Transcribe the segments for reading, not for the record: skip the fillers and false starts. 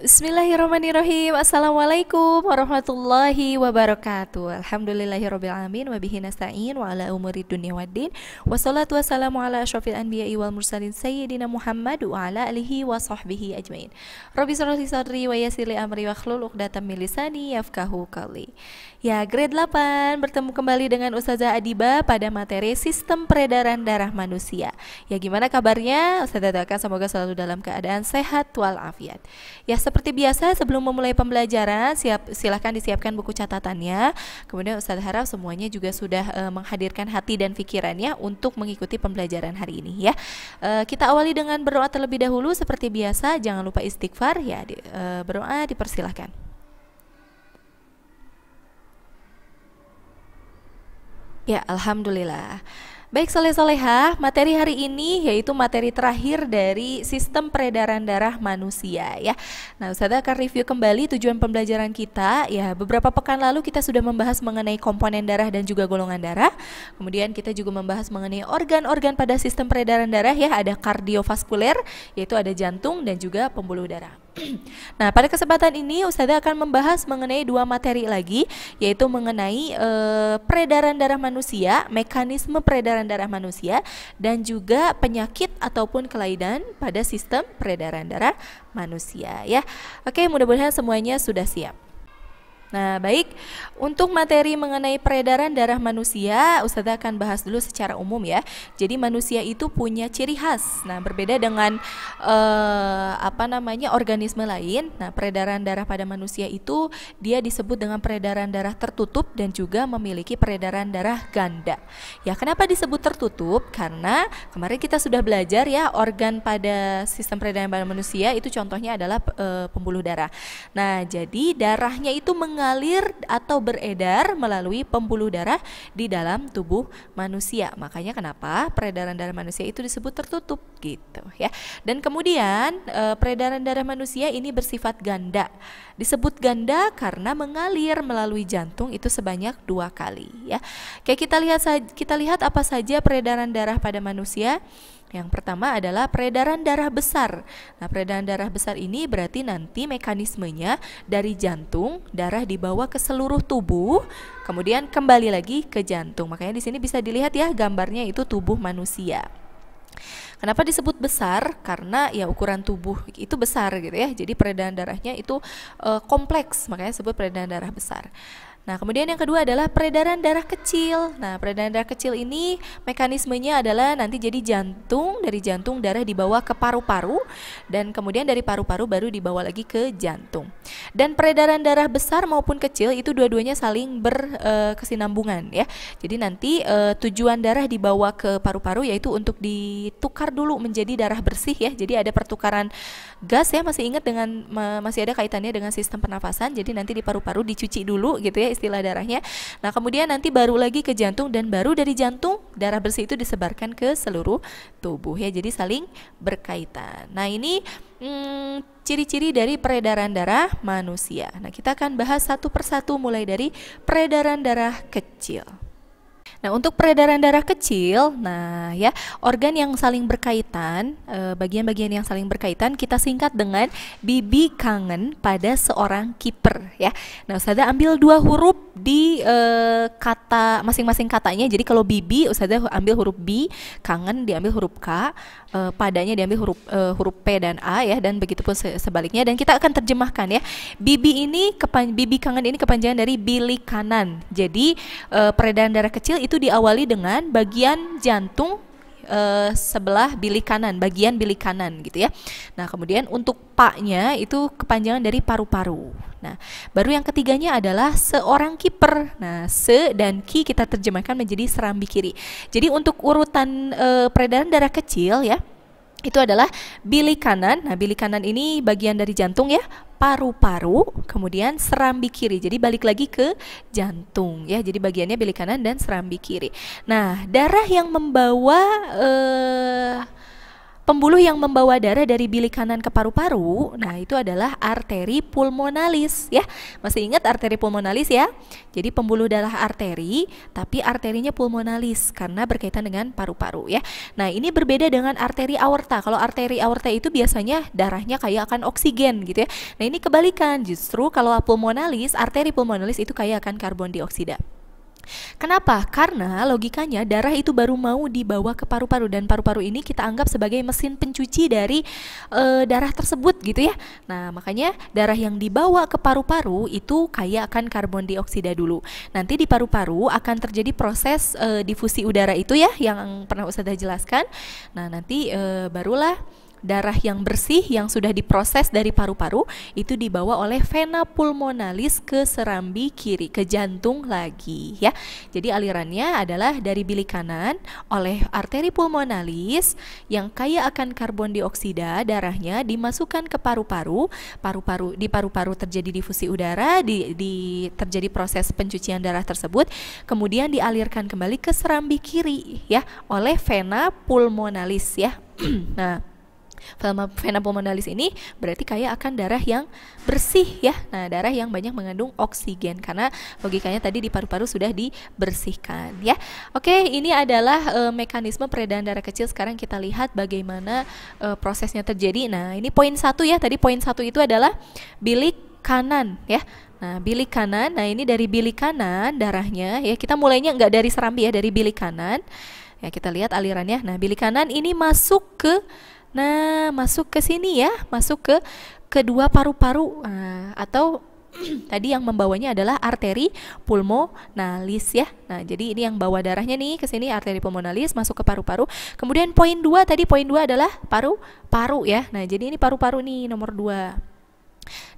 Bismillahirrahmanirrahim. Assalamualaikum warahmatullahi wabarakatuh. Alhamdulillahirrabbilalamin. Wabihi nasta'in wa ala umuri dunia waddin. Wassalatu wassalamu ala asyrafil anbiya'i wal mursalin sayyidina Muhammad wa ala alihi wa sahbihi ajmain. Rabbi shrah li sadri wa yassir li amri wa hlul 'uqdatam min lisani yafqahu qawli. Ya, grade 8 bertemu kembali dengan Ustazah Adiba pada materi Sistem Peredaran Darah Manusia. Ya, gimana kabarnya? Ustazah doakan semoga selalu dalam keadaan sehat walafiat. Ya, seperti biasa sebelum memulai pembelajaran, silahkan disiapkan buku catatannya. Kemudian Ustazah harap semuanya juga sudah menghadirkan hati dan pikirannya untuk mengikuti pembelajaran hari ini ya. Kita awali dengan berdoa terlebih dahulu seperti biasa. Jangan lupa istighfar ya. Berdoa dipersilahkan. Ya, alhamdulillah. Baik soleh-solehah, materi hari ini yaitu materi terakhir dari sistem peredaran darah manusia ya. Nah, Ustazah akan review kembali tujuan pembelajaran kita ya. Beberapa pekan lalu kita sudah membahas mengenai komponen darah dan juga golongan darah. Kemudian kita juga membahas mengenai organ-organ pada sistem peredaran darah ya. Ada kardiovaskuler, yaitu ada jantung dan juga pembuluh darah. Nah, pada kesempatan ini Ustazah akan membahas mengenai dua materi lagi, yaitu mengenai peredaran darah manusia, mekanisme peredaran darah manusia, dan juga penyakit ataupun kelainan pada sistem peredaran darah manusia ya. Oke, mudah-mudahan semuanya sudah siap. Nah, baik, untuk materi mengenai peredaran darah manusia, Ustazah akan bahas dulu secara umum ya. Jadi manusia itu punya ciri khas. Nah, berbeda dengan organisme lain. Nah, peredaran darah pada manusia itu dia disebut dengan peredaran darah tertutup dan juga memiliki peredaran darah ganda. Ya, kenapa disebut tertutup? Karena kemarin kita sudah belajar ya, organ pada sistem peredaran pada manusia itu contohnya adalah pembuluh darah. Nah, jadi darahnya itu mengalir atau beredar melalui pembuluh darah di dalam tubuh manusia. Makanya kenapa peredaran darah manusia itu disebut tertutup gitu ya. Dan kemudian peredaran darah manusia ini bersifat ganda. Disebut ganda karena mengalir melalui jantung itu sebanyak 2 kali ya. Kayak kita lihat apa saja peredaran darah pada manusia. Yang pertama adalah peredaran darah besar. Nah, peredaran darah besar ini berarti nanti mekanismenya dari jantung, darah dibawa ke seluruh tubuh, kemudian kembali lagi ke jantung. Makanya di sini bisa dilihat ya gambarnya itu tubuh manusia. Kenapa disebut besar? Karena ya ukuran tubuh itu besar gitu ya. Jadi peredaran darahnya itu kompleks, makanya disebut peredaran darah besar. Nah, kemudian yang kedua adalah peredaran darah kecil. Nah, peredaran darah kecil ini mekanismenya adalah nanti jadi dari jantung darah dibawa ke paru-paru, dan kemudian dari paru-paru baru dibawa lagi ke jantung. Dan peredaran darah besar maupun kecil itu dua-duanya saling berkesinambungan ya. Jadi nanti tujuan darah dibawa ke paru-paru yaitu untuk ditukar dulu menjadi darah bersih ya. Jadi ada pertukaran gas ya, masih ada kaitannya dengan sistem pernafasan. Jadi nanti di paru-paru dicuci dulu gitu ya istilah darahnya. Nah, kemudian nanti baru lagi ke jantung, dan baru dari jantung darah bersih itu disebarkan ke seluruh tubuh ya. Jadi saling berkaitan. Nah, ini ciri-ciri dari peredaran darah manusia. Nah, kita akan bahas satu persatu mulai dari peredaran darah kecil. Nah, untuk peredaran darah kecil, nah ya, organ yang saling berkaitan, bagian-bagian yang saling berkaitan kita singkat dengan bibi kangen pada seorang kiper ya. Nah, Ustazah ambil 2 huruf di kata masing-masing katanya. Jadi kalau bibi Ustazah ambil huruf B, kangen diambil huruf K, padanya diambil huruf P dan A ya, dan begitu pun sebaliknya. Dan kita akan terjemahkan ya. Bibi kangen ini kepanjangan dari bilik kanan. Jadi peredaran darah kecil itu diawali dengan bagian jantung sebelah bilik kanan, bagian bilik kanan gitu ya. Nah, kemudian untuk paknya itu kepanjangan dari paru-paru. Nah, baru yang ketiganya adalah seorang kiper. Nah, se dan ki kita terjemahkan menjadi serambi kiri. Jadi untuk urutan peredaran darah kecil ya, itu adalah bilik kanan. Nah, bilik kanan ini bagian dari jantung ya, paru-paru, kemudian serambi kiri. Jadi balik lagi ke jantung ya. Jadi bagiannya bilik kanan dan serambi kiri. Nah, darah yang membawa pembuluh yang membawa darah dari bilik kanan ke paru-paru, nah itu adalah arteri pulmonalis ya. Masih ingat arteri pulmonalis ya? Jadi pembuluh darah arteri, tapi arterinya pulmonalis karena berkaitan dengan paru-paru ya. Nah, ini berbeda dengan arteri aorta. Kalau arteri aorta itu biasanya darahnya kaya akan oksigen gitu ya. Nah, ini kebalikan. Justru kalau pulmonalis, arteri pulmonalis itu kaya akan karbon dioksida. Kenapa? Karena logikanya darah itu baru mau dibawa ke paru-paru, dan paru-paru ini kita anggap sebagai mesin pencuci dari darah tersebut gitu ya. Nah, makanya darah yang dibawa ke paru-paru itu kaya akan karbon dioksida dulu. Nanti di paru-paru akan terjadi proses difusi udara itu ya, yang pernah Ustazah jelaskan. Nah, nanti barulah darah yang bersih yang sudah diproses dari paru-paru itu dibawa oleh vena pulmonalis ke serambi kiri, ke jantung lagi ya. Jadi alirannya adalah dari bilik kanan oleh arteri pulmonalis yang kaya akan karbon dioksida, darahnya dimasukkan ke paru-paru. Di paru-paru terjadi difusi udara, terjadi proses pencucian darah tersebut, kemudian dialirkan kembali ke serambi kiri ya oleh vena pulmonalis ya. Nah, vena pulmonalis ini berarti kaya akan darah yang bersih ya. Nah, darah yang banyak mengandung oksigen karena logikanya tadi di paru-paru sudah dibersihkan ya. Oke, ini adalah mekanisme peredaran darah kecil. Sekarang kita lihat bagaimana prosesnya terjadi. Nah, ini poin 1 ya. Tadi poin 1 itu adalah bilik kanan ya. Nah, bilik kanan. Nah, ini dari bilik kanan darahnya ya. Kita mulainya nggak dari serambi ya, dari bilik kanan. Ya, kita lihat alirannya. Nah, bilik kanan ini masuk ke sini ya, masuk ke kedua paru-paru atau tadi yang membawanya adalah arteri pulmonalis ya. Nah, jadi ini yang bawa darahnya nih ke sini, arteri pulmonalis masuk ke paru-paru. Kemudian poin 2 tadi, poin 2 adalah paru-paru ya. Nah, jadi ini paru-paru nih nomor 2.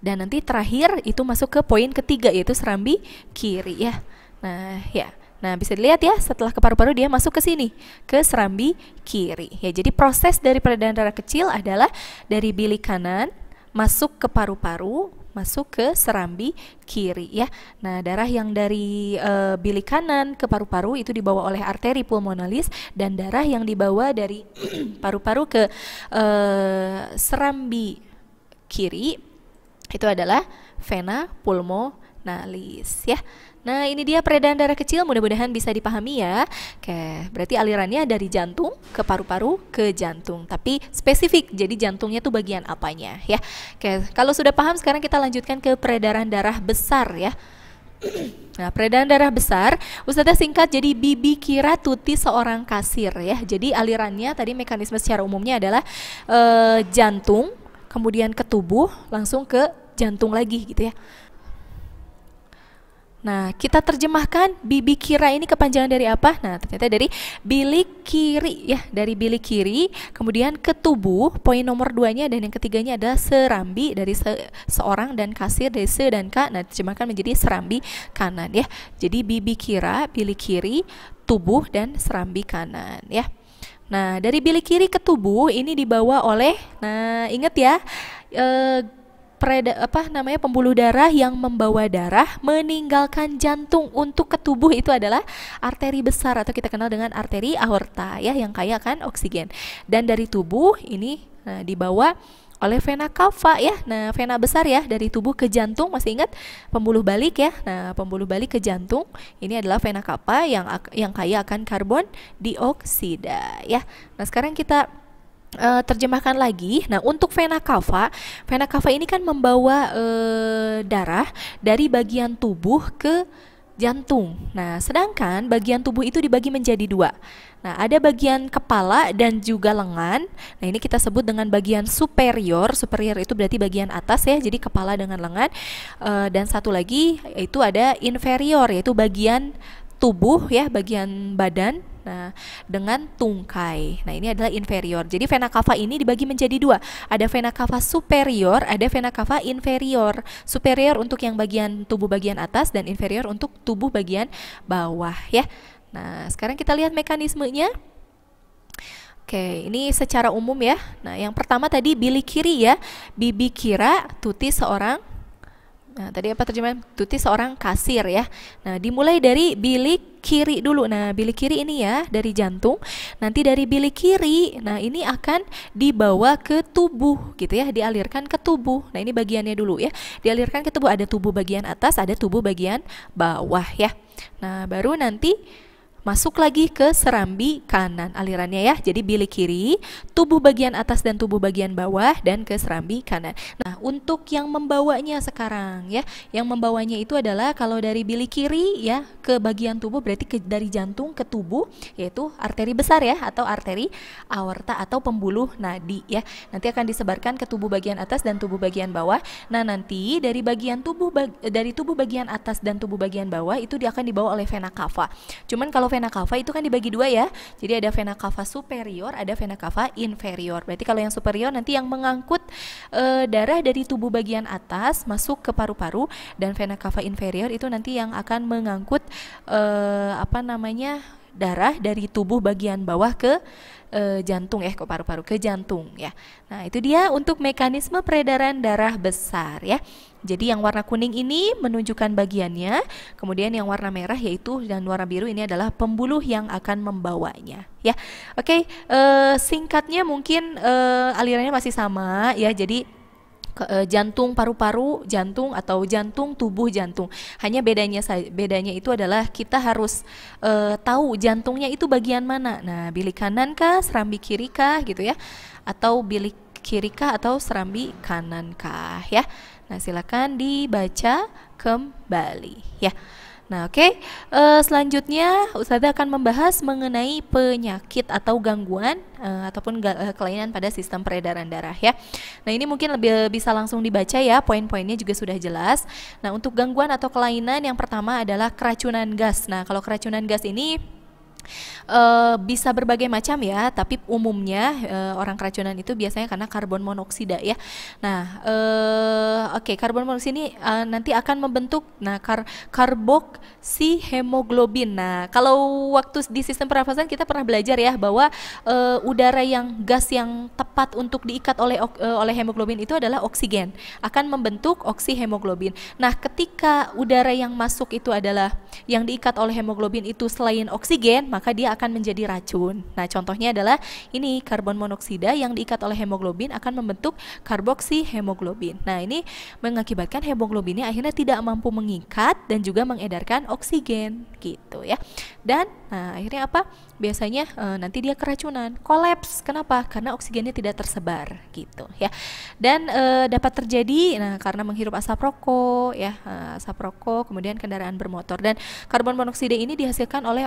Dan nanti terakhir itu masuk ke poin ketiga yaitu serambi kiri ya. Nah, ya. Nah, bisa dilihat ya, setelah ke paru-paru dia masuk ke sini, ke serambi kiri. Ya, jadi proses dari peredaran darah kecil adalah dari bilik kanan masuk ke paru-paru, masuk ke serambi kiri ya. Nah, darah yang dari bilik kanan ke paru-paru itu dibawa oleh arteri pulmonalis, dan darah yang dibawa dari paru-paru ke serambi kiri itu adalah vena pulmonalis ya. Nah, ini dia peredaran darah kecil, mudah-mudahan bisa dipahami ya. Oke, berarti alirannya dari jantung ke paru-paru ke jantung, tapi spesifik, jadi jantungnya tuh bagian apanya ya. Oke, kalau sudah paham sekarang kita lanjutkan ke peredaran darah besar ya. Nah, peredaran darah besar, Ustazah singkat jadi Bibi kira Tuti seorang kasir ya. Jadi alirannya tadi mekanisme secara umumnya adalah jantung, kemudian ke tubuh, langsung ke jantung lagi gitu ya. Nah, kita terjemahkan Bibi kira ini kepanjangan dari apa? Nah, ternyata dari bilik kiri ya, dari bilik kiri, kemudian ke tubuh, poin nomor 2-nya, dan yang ketiganya adalah serambi, dari seorang, dan kasir dari se dan ka. Nah, terjemahkan menjadi serambi kanan ya. Jadi bibi kira, bilik kiri, tubuh, dan serambi kanan ya. Nah, dari bilik kiri ke tubuh ini dibawa oleh, nah ingat ya, pembuluh darah yang membawa darah meninggalkan jantung untuk ke tubuh itu adalah arteri besar atau kita kenal dengan arteri aorta ya, yang kaya akan oksigen. Dan dari tubuh ini dibawa oleh vena cava ya. Nah, vena besar ya, dari tubuh ke jantung, masih ingat pembuluh balik ya. Nah, pembuluh balik ke jantung ini adalah vena cava yang kaya akan karbon dioksida ya. Nah, sekarang kita terjemahkan lagi. Nah, untuk vena cava ini kan membawa darah dari bagian tubuh ke jantung. Nah, sedangkan bagian tubuh itu dibagi menjadi 2. Nah, ada bagian kepala dan juga lengan. Nah, ini kita sebut dengan bagian superior. Superior itu berarti bagian atas ya, jadi kepala dengan lengan. Dan satu lagi itu ada inferior, yaitu bagian tubuh ya, bagian badan. Nah, dengan tungkai. Nah, ini adalah inferior. Jadi vena cava ini dibagi menjadi 2. Ada vena cava superior, ada vena cava inferior. Superior untuk yang bagian tubuh bagian atas, dan inferior untuk tubuh bagian bawah ya. Nah, sekarang kita lihat mekanismenya. Oke, ini secara umum ya. Nah, yang pertama tadi bilik kiri ya. Bibi kira Tuti seorang Nah, tadi apa terjemahan? Tuti seorang kasir ya. Nah, dimulai dari bilik kiri dulu. Nah, bilik kiri ini ya, dari jantung. Nanti dari bilik kiri, nah ini akan dibawa ke tubuh gitu ya, dialirkan ke tubuh. Nah, ini bagiannya dulu ya. Dialirkan ke tubuh, ada tubuh bagian atas, ada tubuh bagian bawah ya. Nah, baru nanti masuk lagi ke serambi kanan alirannya ya. Jadi bilik kiri, tubuh bagian atas dan tubuh bagian bawah, dan ke serambi kanan. Nah, untuk yang membawanya sekarang ya, yang membawanya itu adalah kalau dari bilik kiri ya ke bagian tubuh, berarti dari jantung ke tubuh, yaitu arteri besar ya, atau arteri aorta atau pembuluh nadi ya. Nanti akan disebarkan ke tubuh bagian atas dan tubuh bagian bawah. Nah, nanti dari bagian tubuh dari tubuh bagian atas dan tubuh bagian bawah itu dia akan dibawa oleh vena cava. Cuman kalau vena cava itu kan dibagi dua ya. Jadi ada vena cava superior, ada vena cava inferior. Berarti kalau yang superior nanti yang mengangkut darah dari tubuh bagian atas masuk ke paru-paru, dan vena cava inferior itu nanti yang akan mengangkut darah dari tubuh bagian bawah ke jantung ya, ke paru-paru, ke jantung ya. Nah, itu dia untuk mekanisme peredaran darah besar ya. Jadi yang warna kuning ini menunjukkan bagiannya, kemudian yang warna merah yaitu dan warna biru ini adalah pembuluh yang akan membawanya ya. Oke, singkatnya mungkin alirannya masih sama ya. Jadi jantung paru-paru jantung atau jantung tubuh jantung. Hanya bedanya itu adalah kita harus tahu jantungnya itu bagian mana. Nah, bilik kanan kah, serambi kiri kah gitu ya, atau bilik kiri kah atau serambi kanan kah ya. Nah, silakan dibaca kembali ya. Nah, oke. Selanjutnya Ustazah akan membahas mengenai penyakit atau gangguan ataupun kelainan pada sistem peredaran darah ya. Nah, ini mungkin lebih bisa langsung dibaca ya, poin-poinnya juga sudah jelas. Nah, untuk gangguan atau kelainan yang pertama adalah keracunan gas. Nah, kalau keracunan gas ini bisa berbagai macam ya, tapi umumnya orang keracunan itu biasanya karena karbon monoksida ya. Nah, karbon monoksida ini nanti akan membentuk karboksihemoglobin. Nah, kalau waktu di sistem pernafasan kita pernah belajar ya bahwa udara yang gas yang tepat untuk diikat oleh hemoglobin itu adalah oksigen, akan membentuk oksihemoglobin. Nah, ketika udara yang masuk itu adalah yang diikat oleh hemoglobin itu selain oksigen, maka dia akan menjadi racun. Nah, contohnya adalah ini karbon monoksida yang diikat oleh hemoglobin akan membentuk karboksihemoglobin. Nah, ini mengakibatkan hemoglobinnya akhirnya tidak mampu mengikat dan juga mengedarkan oksigen gitu ya. Dan akhirnya apa? Biasanya nanti dia keracunan, kolaps. Kenapa? Karena oksigennya tidak tersebar gitu ya. Dan dapat terjadi karena menghirup asap rokok ya, asap rokok, kemudian kendaraan bermotor. Dan karbon monoksida ini dihasilkan oleh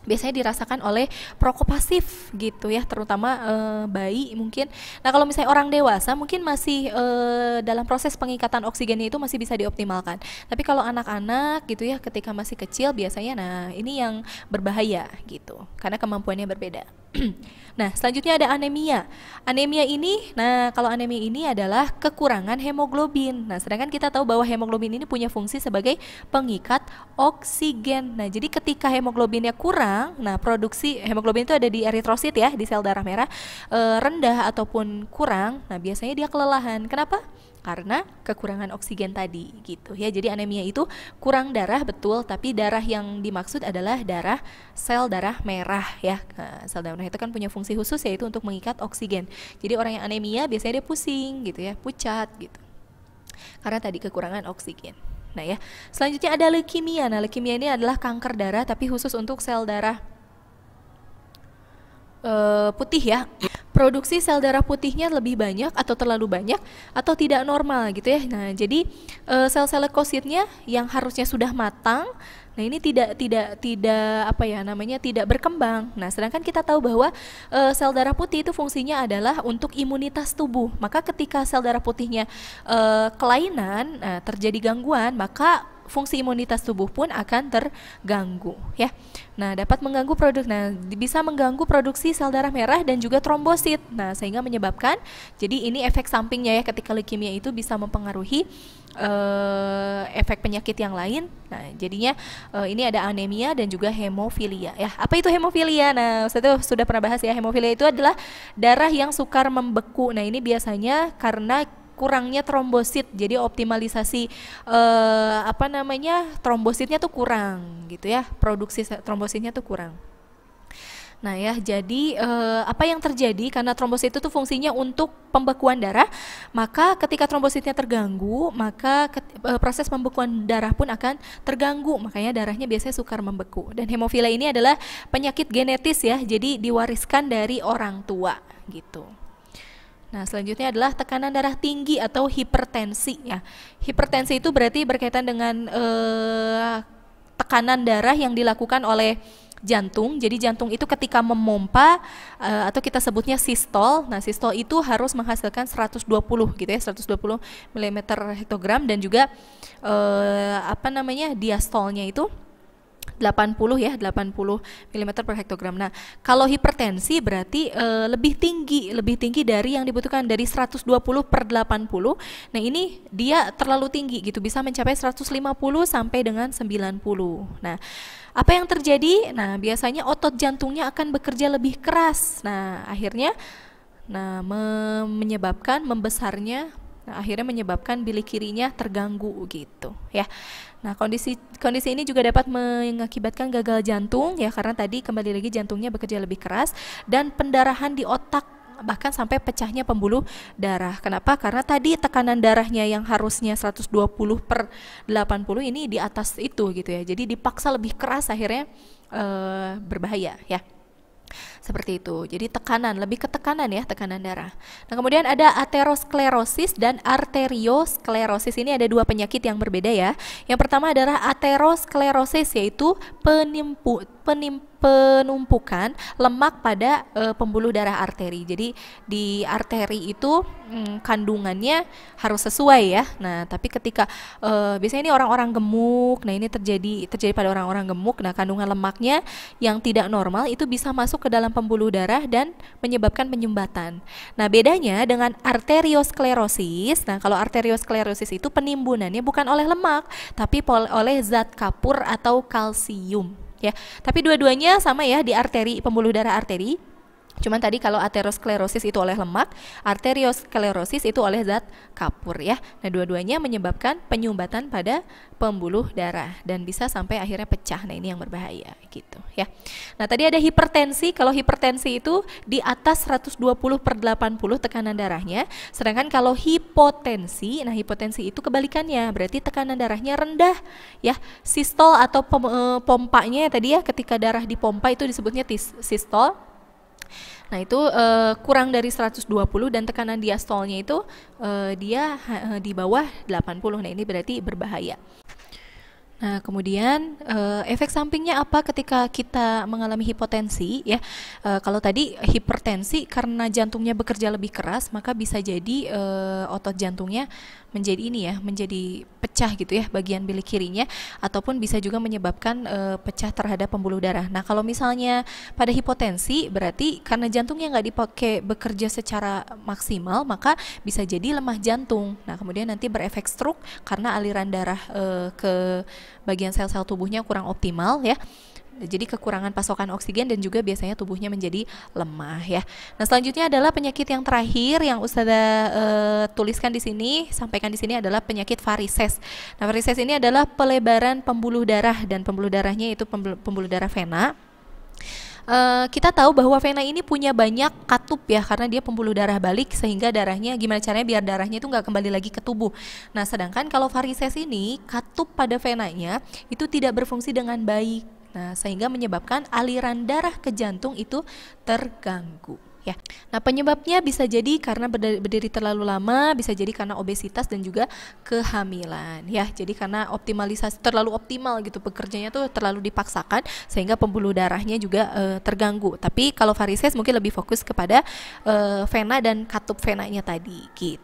biasanya dirasakan oleh perokok pasif gitu ya, terutama bayi mungkin. Nah, kalau misalnya orang dewasa mungkin masih dalam proses pengikatan oksigennya itu masih bisa dioptimalkan. Tapi kalau anak-anak gitu ya, ketika masih kecil biasanya ini yang berbahaya gitu, karena kemampuannya berbeda. Nah, selanjutnya ada anemia. Anemia ini, kalau anemia ini adalah kekurangan hemoglobin. Nah, sedangkan kita tahu bahwa hemoglobin ini punya fungsi sebagai pengikat oksigen. Nah, jadi ketika hemoglobinnya kurang, produksi hemoglobin itu ada di eritrosit ya, di sel darah merah, rendah ataupun kurang, biasanya dia kelelahan. Kenapa? Karena kekurangan oksigen tadi gitu ya. Jadi anemia itu kurang darah betul, tapi darah yang dimaksud adalah sel darah merah ya. Sel darah merah itu kan punya fungsi khusus yaitu untuk mengikat oksigen. Jadi orang yang anemia biasanya dia pusing gitu ya, pucat gitu, karena tadi kekurangan oksigen. Nah ya, selanjutnya ada leukemia. Nah, leukemia ini adalah kanker darah tapi khusus untuk sel darah putih ya. Produksi sel darah putihnya lebih banyak atau terlalu banyak atau tidak normal gitu ya. Nah, jadi sel-sel leukositnya yang harusnya sudah matang, ini tidak berkembang. Nah, sedangkan kita tahu bahwa sel darah putih itu fungsinya adalah untuk imunitas tubuh. Maka ketika sel darah putihnya kelainan, terjadi gangguan, maka fungsi imunitas tubuh pun akan terganggu ya. Nah, dapat mengganggu bisa mengganggu produksi sel darah merah dan juga trombosit. Nah, sehingga menyebabkan, jadi ini efek sampingnya ya, ketika leukemia itu bisa mempengaruhi efek penyakit yang lain. Nah, jadinya ini ada anemia dan juga hemofilia ya. Apa itu hemofilia? Nah, Ustaz sudah pernah bahas ya, hemofilia itu adalah darah yang sukar membeku. Nah, ini biasanya karena kurangnya trombosit. Jadi optimalisasi trombositnya tuh kurang gitu ya. Produksi trombositnya tuh kurang. Nah ya, jadi apa yang terjadi karena trombosit itu tuh fungsinya untuk pembekuan darah, maka ketika trombositnya terganggu, maka proses pembekuan darah pun akan terganggu, makanya darahnya biasanya sukar membeku. Dan hemofilia ini adalah penyakit genetis ya, jadi diwariskan dari orang tua gitu. Nah, selanjutnya adalah tekanan darah tinggi atau hipertensi ya. Hipertensi itu berarti berkaitan dengan tekanan darah yang dilakukan oleh jantung. Jadi jantung itu ketika memompa atau kita sebutnya sistol. Nah, sistol itu harus menghasilkan 120 gitu ya, 120 mm hektogram, dan juga diastolnya itu 80 ya, 80 mm per hektogram. Nah, kalau hipertensi berarti lebih tinggi dari yang dibutuhkan, dari 120 per 80. Nah, ini dia terlalu tinggi gitu, bisa mencapai 150 sampai dengan 90. Nah, apa yang terjadi? Nah, biasanya otot jantungnya akan bekerja lebih keras. Nah, akhirnya menyebabkan membesarnya. Nah, akhirnya menyebabkan bilik kirinya terganggu gitu ya. Nah, kondisi ini juga dapat mengakibatkan gagal jantung ya, karena tadi kembali lagi jantungnya bekerja lebih keras, dan pendarahan di otak, bahkan sampai pecahnya pembuluh darah. Kenapa? Karena tadi tekanan darahnya yang harusnya 120 per 80 ini di atas itu gitu ya. Jadi dipaksa lebih keras, akhirnya berbahaya ya. Seperti itu. Jadi lebih ke tekanan ya, tekanan darah. Nah, kemudian ada aterosklerosis dan arteriosklerosis. Ini ada dua penyakit yang berbeda ya. Yang pertama adalah aterosklerosis, yaitu penumpukan lemak pada pembuluh darah arteri. Jadi di arteri itu kandungannya harus sesuai ya. Nah, tapi ketika biasanya ini orang-orang gemuk, nah ini terjadi pada orang-orang gemuk. Nah, kandungan lemaknya yang tidak normal itu bisa masuk ke dalam pembuluh darah dan menyebabkan penyumbatan. Nah, bedanya dengan arteriosklerosis. Nah, kalau arteriosklerosis itu penimbunannya bukan oleh lemak, tapi oleh zat kapur atau kalsium. Ya, tapi dua-duanya sama ya, di arteri, pembuluh darah arteri. Cuman tadi kalau aterosklerosis itu oleh lemak, arteriosklerosis itu oleh zat kapur ya. Nah, dua-duanya menyebabkan penyumbatan pada pembuluh darah dan bisa sampai akhirnya pecah. Nah, ini yang berbahaya gitu ya. Nah, tadi ada hipertensi. Kalau hipertensi itu di atas 120 per 80 tekanan darahnya. Sedangkan kalau hipotensi, nah hipotensi itu kebalikannya, berarti tekanan darahnya rendah ya. Sistol atau pompanya tadi ya, ketika darah dipompa itu disebutnya sistol. Nah, itu kurang dari 120, dan tekanan diastolnya itu dia di bawah 80. Nah, ini berarti berbahaya. Nah, kemudian efek sampingnya apa ketika kita mengalami hipotensi ya? Kalau tadi hipertensi karena jantungnya bekerja lebih keras, maka bisa jadi otot jantungnya menjadi pecah gitu ya, bagian bilik kirinya, ataupun bisa juga menyebabkan pecah terhadap pembuluh darah. Nah, kalau misalnya pada hipotensi berarti karena jantungnya nggak dipakai bekerja secara maksimal, maka bisa jadi lemah jantung. Nah, kemudian nanti berefek stroke karena aliran darah ke bagian sel-sel tubuhnya kurang optimal ya. Jadi kekurangan pasokan oksigen, dan juga biasanya tubuhnya menjadi lemah ya. Nah, selanjutnya adalah penyakit yang terakhir yang Ustazah tuliskan di sini, sampaikan di sini, adalah penyakit varises. Nah, varises ini adalah pelebaran pembuluh darah, dan pembuluh darahnya itu pembuluh darah vena. Kita tahu bahwa vena ini punya banyak katup ya, karena dia pembuluh darah balik, sehingga darahnya, gimana caranya biar darahnya itu nggak kembali lagi ke tubuh. Nah, sedangkan kalau varises ini, katup pada venanya itu tidak berfungsi dengan baik. Nah, sehingga menyebabkan aliran darah ke jantung itu terganggu ya. Nah, penyebabnya bisa jadi karena berdiri terlalu lama, bisa jadi karena obesitas dan juga kehamilan ya. Jadi karena optimalisasi terlalu optimal gitu, bekerjanya tuh terlalu dipaksakan sehingga pembuluh darahnya juga terganggu. Tapi kalau varises mungkin lebih fokus kepada vena dan katup venanya tadi gitu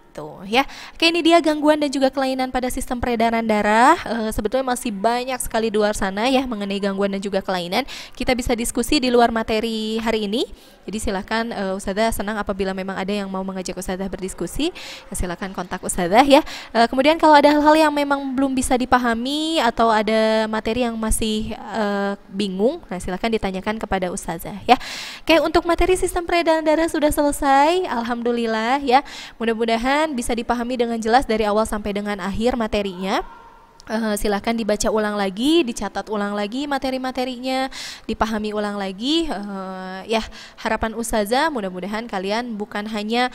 ya. Oke, ini dia gangguan dan juga kelainan pada sistem peredaran darah. Sebetulnya masih banyak sekali di luar sana ya mengenai gangguan dan juga kelainan. Kita bisa diskusi di luar materi hari ini. Jadi silakan Ustazah senang apabila memang ada yang mau mengajak Ustazah berdiskusi, silakan kontak Ustazah ya. Kemudian kalau ada hal-hal yang memang belum bisa dipahami atau ada materi yang masih bingung, nah silakan ditanyakan kepada Ustazah ya. Oke, untuk materi sistem peredaran darah sudah selesai, alhamdulillah ya. Mudah-mudahan mudah-mudahan bisa dipahami dengan jelas dari awal sampai dengan akhir materinya. Silahkan dibaca ulang lagi, dicatat ulang lagi materi-materinya, dipahami ulang lagi. Ya, harapan Ustazah mudah-mudahan kalian bukan hanya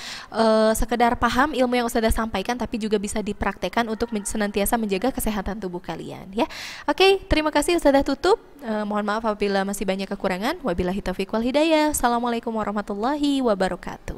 sekedar paham ilmu yang Ustazah sampaikan, tapi juga bisa dipraktekkan untuk senantiasa menjaga kesehatan tubuh kalian ya. Oke, terima kasih. Ustazah tutup. Mohon maaf apabila masih banyak kekurangan. Wabillahi taufiq wal hidayah. Assalamualaikum warahmatullahi wabarakatuh.